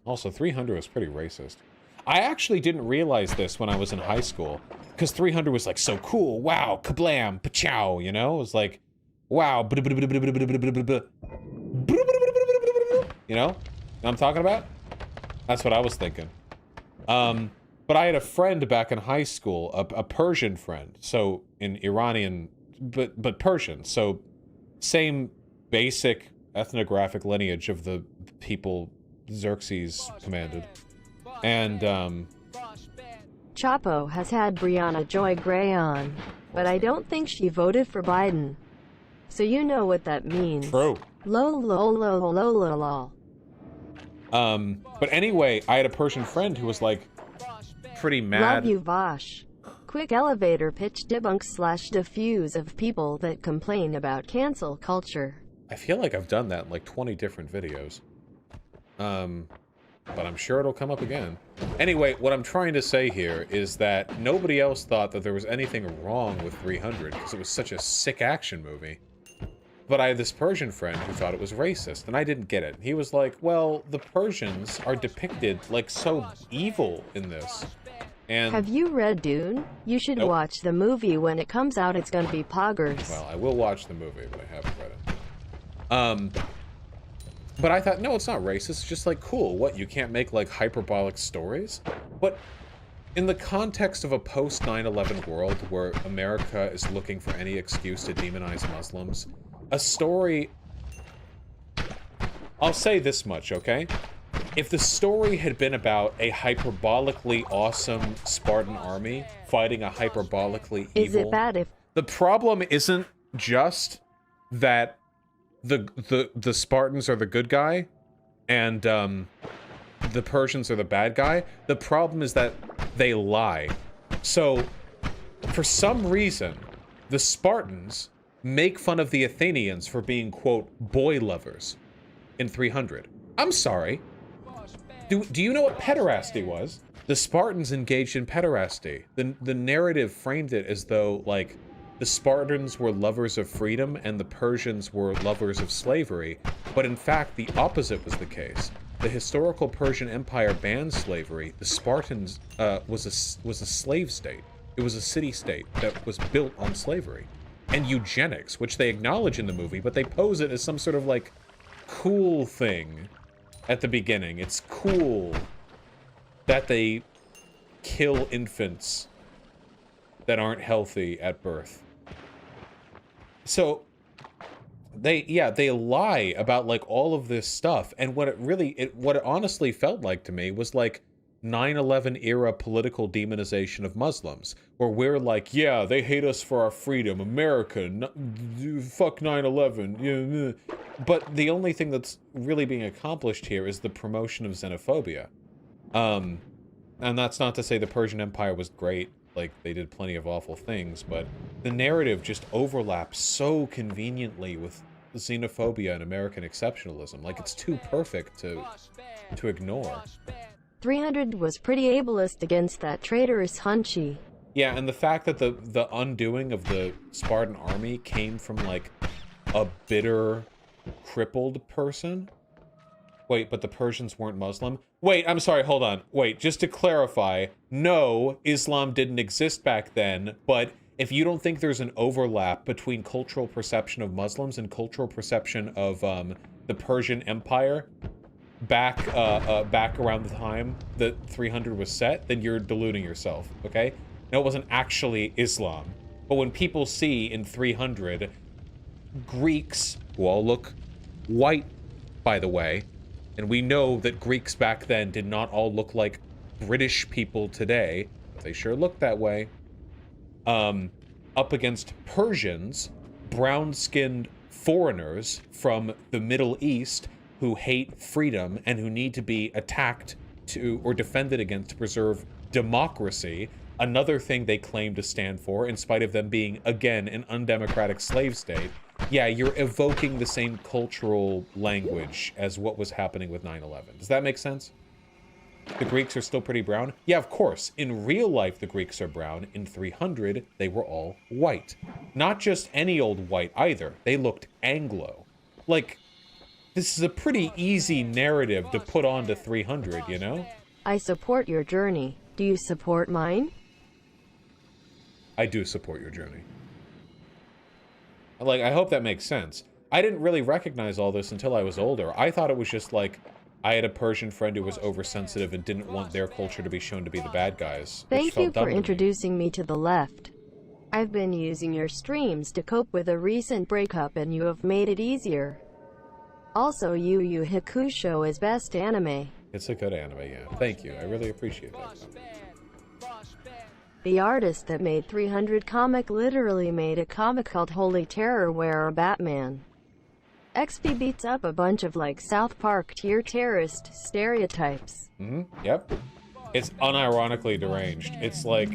Also, 300 was pretty racist. I actually didn't realize this when I was in high school, because 300 was like so cool. Wow, kablam, pachow, you know? It was like, wow, you know what I'm talking about? That's what I was thinking. But I had a friend back in high school, a Persian friend, so in Iranian, but Persian, so same basic ethnographic lineage of the people Xerxes commanded. And, Chapo has had Brianna Joy Gray on, but I don't think she voted for Biden. So you know what that means. True. Lol lol lol lol lol lol. But anyway, I had a Persian friend who was like pretty mad. Love you, Vaush. Quick elevator pitch debunk / diffuse of people that complain about cancel culture. I feel like I've done that in like 20 different videos. But I'm sure it'll come up again. Anyway, what I'm trying to say here is that nobody else thought that there was anything wrong with 300 because it was such a sick action movie. But I had this Persian friend who thought it was racist, and I didn't get it. He was like, well, the Persians are depicted like so evil in this. And have you read Dune? You should watch the movie when it comes out. It's gonna be poggers. Well, I will watch the movie, but I haven't read it. But I thought, no, it's not racist. It's just like, cool. What, you can't make like hyperbolic stories? But in the context of a post 9/11 world where America is looking for any excuse to demonize Muslims, a story... I'll say this much, okay? If the story had been about a hyperbolically awesome Spartan army fighting a hyperbolically evil... Is it bad if... The problem isn't just that the Spartans are the good guy and the Persians are the bad guy. The problem is that they lie. So, for some reason, the Spartans make fun of the Athenians for being, quote, boy lovers in 300. I'm sorry. Do you know what pederasty was? The Spartans engaged in pederasty. The narrative framed it as though, like, the Spartans were lovers of freedom and the Persians were lovers of slavery. But in fact, the opposite was the case. The historical Persian Empire banned slavery. The Spartans was a slave state. It was a city-state that was built on slavery. And eugenics, which they acknowledge in the movie, but they pose it as some sort of, like, cool thing at the beginning. It's cool that they kill infants that aren't healthy at birth. So, they lie about, like, all of this stuff. And what it honestly felt like to me was, like, 9/11 era political demonization of Muslims, where we're like, yeah, they hate us for our freedom, America, fuck 9/11. But the only thing that's really being accomplished here is the promotion of xenophobia. And that's not to say the Persian Empire was great. Like, they did plenty of awful things, but the narrative just overlaps so conveniently with xenophobia and American exceptionalism. Like, it's too perfect to ignore. 300 was pretty ableist against that traitorous Hunchy. Yeah, and the fact that the undoing of the Spartan army came from, like, a bitter, crippled person? Wait, but the Persians weren't Muslim? Wait, I'm sorry, hold on. Wait, just to clarify, no, Islam didn't exist back then, but if you don't think there's an overlap between cultural perception of Muslims and cultural perception of the Persian Empire back around the time that 300 was set, then you're deluding yourself, okay? No, it wasn't actually Islam. But when people see in 300 Greeks, who all look white, by the way, and we know that Greeks back then did not all look like British people today, but they sure looked that way, up against Persians, brown-skinned foreigners from the Middle East who hate freedom and who need to be attacked to or defended against to preserve democracy, another thing they claim to stand for in spite of them being, again, an undemocratic slave state. Yeah, you're evoking the same cultural language as what was happening with 9/11. Does that make sense? The Greeks are still pretty brown? Yeah, of course. In real life, the Greeks are brown. In 300, they were all white. Not just any old white, either. They looked Anglo. Like, this is a pretty easy narrative to put on to 300, you know? I support your journey. Do you support mine? I do support your journey. Like, I hope that makes sense. I didn't really recognize all this until I was older. I thought it was just like, I had a Persian friend who was oversensitive and didn't want their culture to be shown to be the bad guys. Thank you for introducing me to the left. I've been using your streams to cope with a recent breakup and you have made it easier. Also, Yu Yu Hakusho is best anime. It's a good anime, yeah. Thank you. I really appreciate that. The artist that made 300 comic literally made a comic called Holy Terror where a Batman XP beats up a bunch of like South Park tier terrorist stereotypes. Yep. It's unironically deranged. It's like